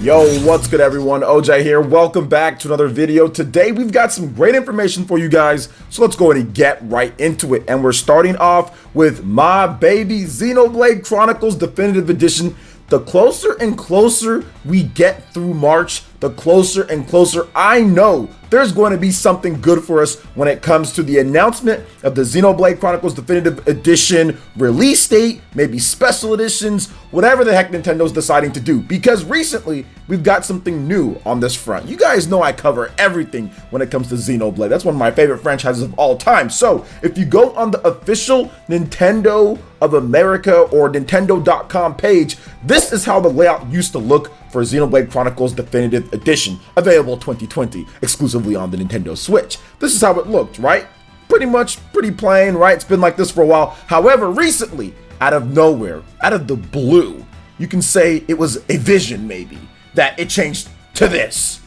Yo, what's good everyone? OJ here. Welcome back to another video. Today we've got some great information for you guys, so let's go ahead and get right into it. And we're starting off with my baby Xenoblade Chronicles Definitive Edition. The closer and closer we get through March, the closer and closer I know there's going to be something good for us when it comes to the announcement of the Xenoblade Chronicles Definitive Edition release date, maybe special editions, whatever the heck Nintendo's deciding to do. Because recently, we've got something new on this front. You guys know I cover everything when it comes to Xenoblade. That's one of my favorite franchises of all time. So if you go on the official Nintendo of America or Nintendo.com page, this is how the layout used to look for Xenoblade Chronicles Definitive Edition, available 2020, exclusively on the Nintendo Switch. This is how it looked, right? Pretty plain, right? It's been like this for a while. However, recently, out of nowhere, out of the blue, you can say it was a vision maybe, that it changed to this.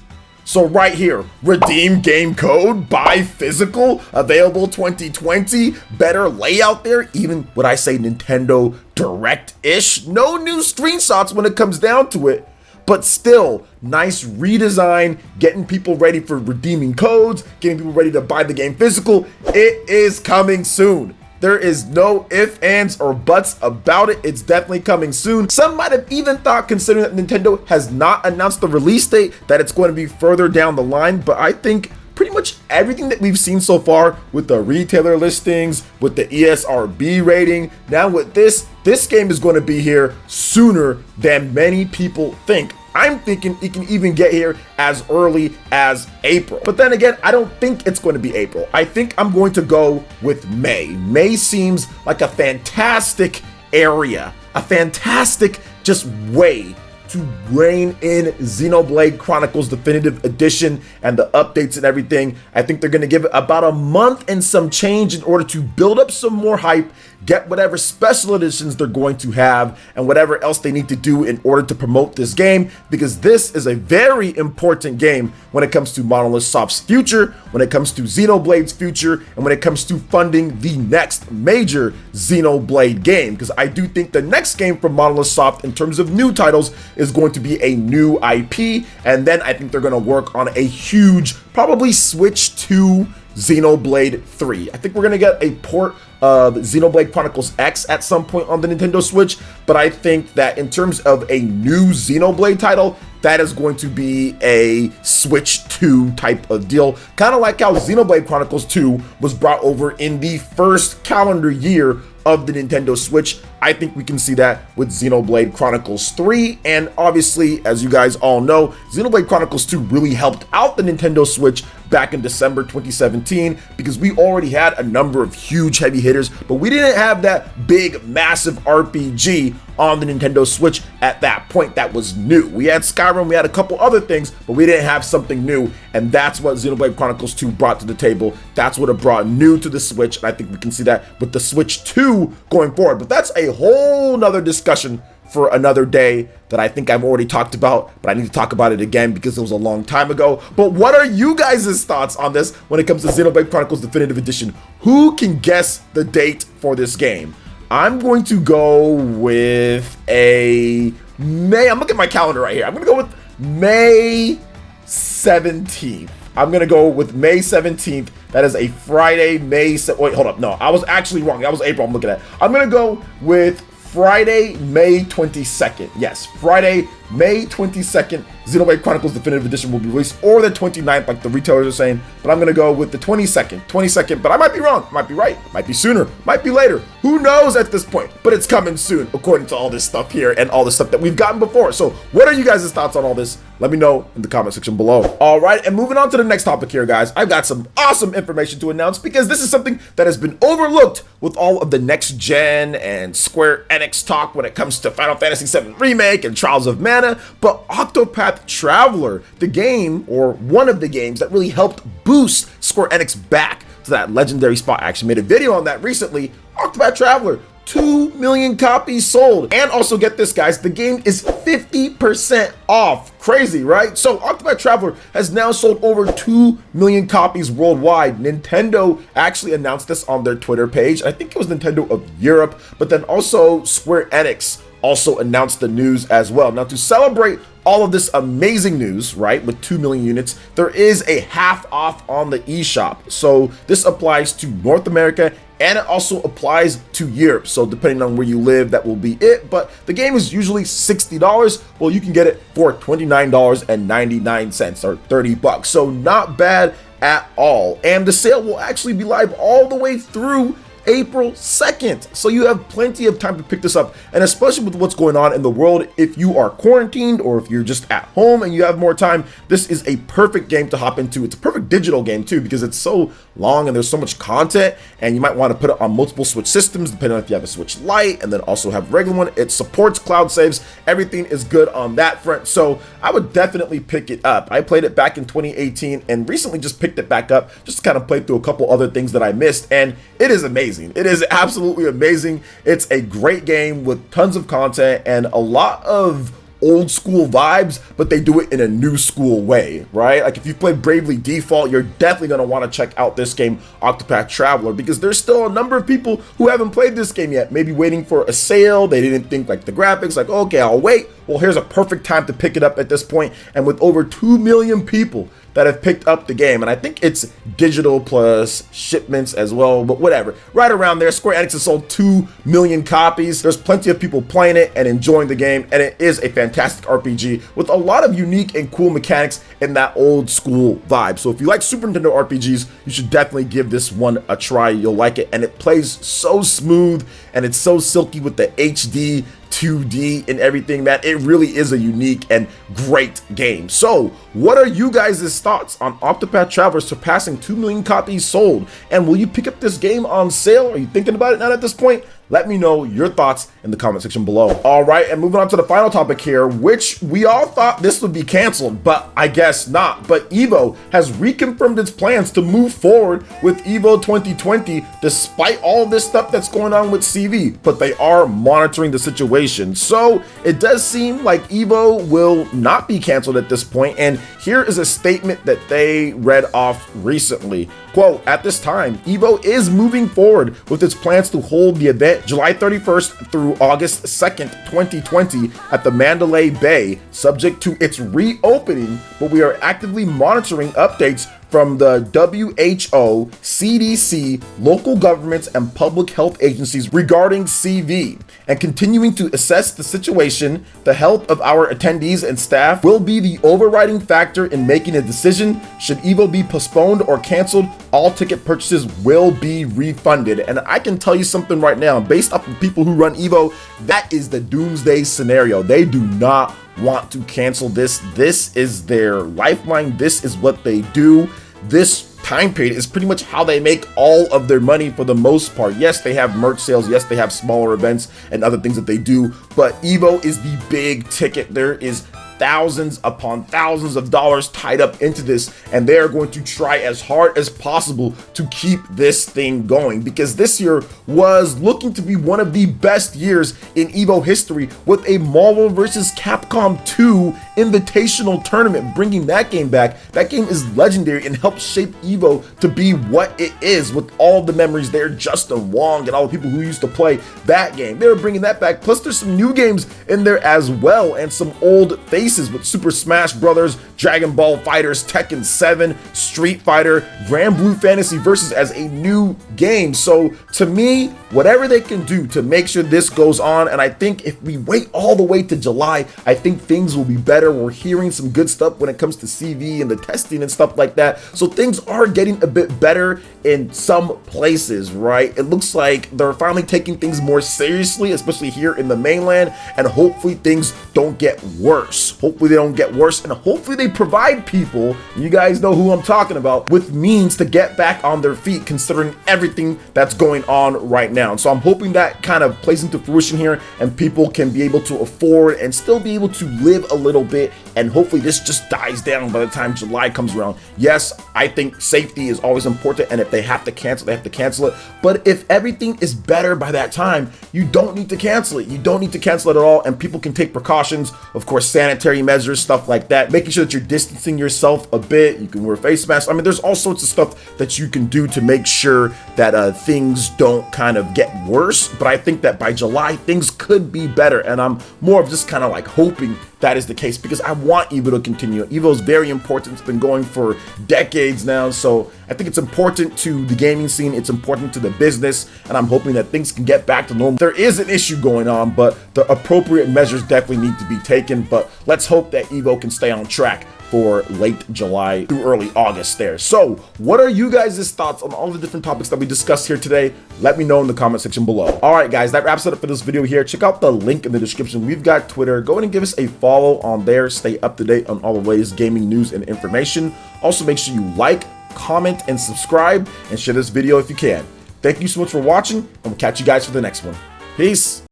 So right here, redeem game code, buy physical, available 2020, better layout there, even would I say Nintendo Direct-ish. No new screenshots when it comes down to it. But still, nice redesign, getting people ready for redeeming codes, getting people ready to buy the game physical. It is coming soon. There is no ifs, ands, or buts about it. It's definitely coming soon. Some might have even thought, considering that Nintendo has not announced the release date, that it's going to be further down the line. But I think pretty much everything that we've seen so far with the retailer listings, with the ESRB rating, now with this game is going to be here sooner than many people think. I'm thinking it can even get here as early as April. But then again, I don't think it's going to be April. I think I'm going to go with May. May seems like a fantastic area, a fantastic just way to rein in Xenoblade Chronicles Definitive Edition and the updates and everything. I think they're going to give it about a month and some change in order to build up some more hype, get whatever special editions they're going to have, and whatever else they need to do in order to promote this game, because this is a very important game when it comes to Monolith Soft's future, when it comes to Xenoblade's future, and when it comes to funding the next major Xenoblade game. Because I do think the next game from Monolith Soft in terms of new titles is going to be a new IP, and then I think they're going to work on a huge, probably switch to Xenoblade 3. I think we're going to get a port of Xenoblade Chronicles X at some point on the Nintendo Switch, but I think that in terms of a new Xenoblade title, that is going to be a Switch 2 type of deal. Kind of like how Xenoblade Chronicles 2 was brought over in the first calendar year of the Nintendo Switch. I think we can see that with Xenoblade Chronicles 3, and obviously, as you guys all know, Xenoblade Chronicles 2 really helped out the Nintendo Switch back in December 2017, because we already had a number of huge heavy hitters, but we didn't have that big, massive RPG on the Nintendo Switch at that point that was new. We had Skyrim, we had a couple other things, but we didn't have something new, and that's what Xenoblade Chronicles 2 brought to the table. That's what it brought new to the Switch, and I think we can see that with the Switch 2 going forward. But that's a whole nother discussion for another day that I think I've already talked about, but I need to talk about it again because it was a long time ago. But what are you guys' thoughts on this when it comes to Xenoblade Chronicles Definitive Edition? Who can guess the date for this game? I'm going to go with a May. I'm looking at my calendar right here. I'm going to go with May 17th. I'm going to go with May 17th. That is a Friday, wait, hold up. No, I was actually wrong. That was April I'm looking at. I'm going to go with Friday, May 22nd. Yes, Friday, May 22nd, Xenoblade Chronicles Definitive Edition will be released, or the 29th, like the retailers are saying, but I'm going to go with the 22nd, but I might be wrong, might be right, might be sooner, might be later, who knows at this point, but it's coming soon, according to all this stuff here, and all the stuff that we've gotten before. So what are you guys' thoughts on all this? Let me know in the comment section below. All right, and moving on to the next topic here, guys, I've got some awesome information to announce, because this is something that has been overlooked with all of the next gen and Square Enix talk when it comes to Final Fantasy VII Remake and Trials of Mana. But Octopath Traveler, the game, or one of the games that really helped boost Square Enix back to that legendary spot. I actually made a video on that recently. Octopath Traveler, 2 million copies sold. And also get this, guys, the game is 50% off. Crazy, right? So Octopath Traveler has now sold over 2 million copies worldwide. Nintendo actually announced this on their Twitter page. I think it was Nintendo of Europe, but then also Square Enix also announced the news as well. Now, to celebrate all of this amazing news, right, with 2 million units, there is a half off on the eShop. So this applies to North America, and it also applies to Europe. So depending on where you live, that will be it. But the game is usually $60. Well, you can get it for $29.99 or 30 bucks. So not bad at all. And the sale will actually be live all the way through April 2nd. So you have plenty of time to pick this up, and especially with what's going on in the world, if you are quarantined or if you're just at home and you have more time, this is a perfect game to hop into. It's a perfect digital game too, because it's so long and there's so much content, and you might want to put it on multiple Switch systems depending on if you have a Switch Lite and then also have regular one. It supports cloud saves. Everything is good on that front, so I would definitely pick it up. I played it back in 2018 and recently just picked it back up just to kind of play through a couple other things that I missed, and it is amazing. It is absolutely amazing. It's a great game with tons of content and a lot of old school vibes, but they do it in a new school way, right? Like if you played Bravely Default, you're definitely going to want to check out this game, Octopath Traveler, because there's still a number of people who haven't played this game yet, maybe waiting for a sale. They didn't think like the graphics, like, okay, I'll wait. Well, here's a perfect time to pick it up at this point. And with over 2 million people that have picked up the game, and I think it's digital plus shipments as well, but whatever, right around there. Square Enix has sold 2 million copies. There's plenty of people playing it and enjoying the game, and it is a fantastic RPG with a lot of unique and cool mechanics in that old school vibe. So if you like Super Nintendo RPGs, you should definitely give this one a try. You'll like it, and it plays so smooth and it's so silky with the HD 2D and everything, man. It really is a unique and great game. So what are you guys' thoughts on Octopath Traveler surpassing 2 million copies sold? And will you pick up this game on sale? Are you thinking about it now at this point? Let me know your thoughts in the comment section below. All right, and moving on to the final topic here, which we all thought this would be canceled, but I guess not. But EVO has reconfirmed its plans to move forward with EVO 2020 despite all this stuff that's going on with CV, but they are monitoring the situation. So it does seem like EVO will not be canceled at this point, and here is a statement that they read off recently. Quote, at this time, EVO is moving forward with its plans to hold the event July 31st through August 2nd, 2020 at the Mandalay Bay, subject to its reopening, but we are actively monitoring updates from the WHO, CDC, local governments, and public health agencies regarding CV, and continuing to assess the situation. The health of our attendees and staff will be the overriding factor in making a decision. Should EVO be postponed or canceled, all ticket purchases will be refunded. And I can tell you something right now, based off of people who run EVO, that is the doomsday scenario. They do not want to cancel this. This is their lifeline. This is what they do. This time period is pretty much how they make all of their money for the most part. Yes, they have merch sales. Yes, they have smaller events and other things that they do, but EVO is the big ticket. There is thousands upon thousands of dollars tied up into this, and they are going to try as hard as possible to keep this thing going, because this year was looking to be one of the best years in EVO history with a Marvel vs. Capcom 2 Invitational Tournament, bringing that game back. That game is legendary and helped shape EVO to be what it is, with all the memories there, Justin Wong and all the people who used to play that game. They were bringing that back, plus there's some new games in there as well, and some old faces with Super Smash Brothers, Dragon Ball FighterZ, Tekken 7, Street Fighter, Grand Blue Fantasy Versus as a new game. So to me, whatever they can do to make sure this goes on, and I think if we wait all the way to July, I think things will be better. We're hearing some good stuff when it comes to CV and the testing and stuff like that. So things are getting a bit better in some places, right? It looks like they're finally taking things more seriously, especially here in the mainland, and hopefully things don't get worse. Hopefully they don't get worse, and hopefully they provide people, you guys know who I'm talking about, with means to get back on their feet considering everything that's going on right now. And so I'm hoping that kind of plays into fruition here, and people can be able to afford and still be able to live a little bit, and hopefully this just dies down by the time July comes around. Yes, I think safety is always important, and if they have to cancel, they have to cancel it. But if everything is better by that time, you don't need to cancel it. You don't need to cancel it at all, and people can take precautions, of course, sanitary sanitary measures, stuff like that, making sure that you're distancing yourself a bit. You can wear face masks. I mean, there's all sorts of stuff that you can do to make sure that things don't kind of get worse. But I think that by July, things could be better. And I'm more of just kind of like hoping that is the case, because I want Evo to continue. Evo is very important. It's been going for decades now. So I think it's important to the gaming scene. It's important to the business. And I'm hoping that things can get back to normal. There is an issue going on, but the appropriate measures definitely need to be taken. But let's hope that Evo can stay on track for late July through early August there. So what are you guys' thoughts on all the different topics that we discussed here today? Let me know in the comment section below. All right, guys, that wraps it up for this video here. Check out the link in the description. We've got Twitter. Go ahead and give us a follow on there. Stay up to date on all the latest gaming news and information. Also, make sure you like, comment, and subscribe, and share this video if you can. Thank you so much for watching, and we'll catch you guys for the next one. Peace.